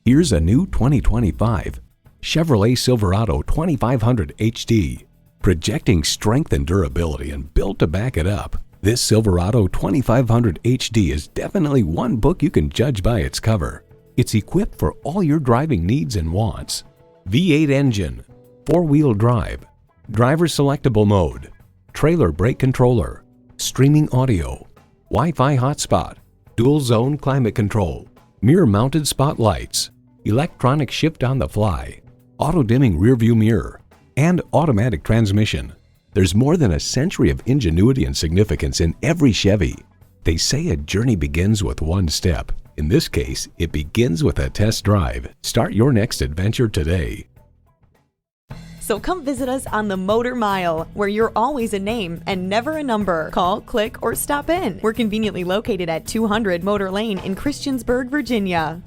Here's a new 2025 Chevrolet Silverado 2500 HD. Projecting strength and durability and built to back it up, this Silverado 2500 HD is definitely one book you can judge by its cover. It's equipped for all your driving needs and wants. V8 engine, 4-wheel drive, driver selectable mode, trailer brake controller, streaming audio, Wi-Fi hotspot, dual zone climate control, mirror mounted spotlights, electronic shift on the fly, auto dimming rearview mirror, and automatic transmission. There's more than a century of ingenuity and significance in every Chevy. They say a journey begins with one step. In this case, it begins with a test drive. Start your next adventure today. So come visit us on the Motor Mile, where you're always a name and never a number. Call, click, or stop in. We're conveniently located at 200 Motor Lane in Christiansburg, Virginia.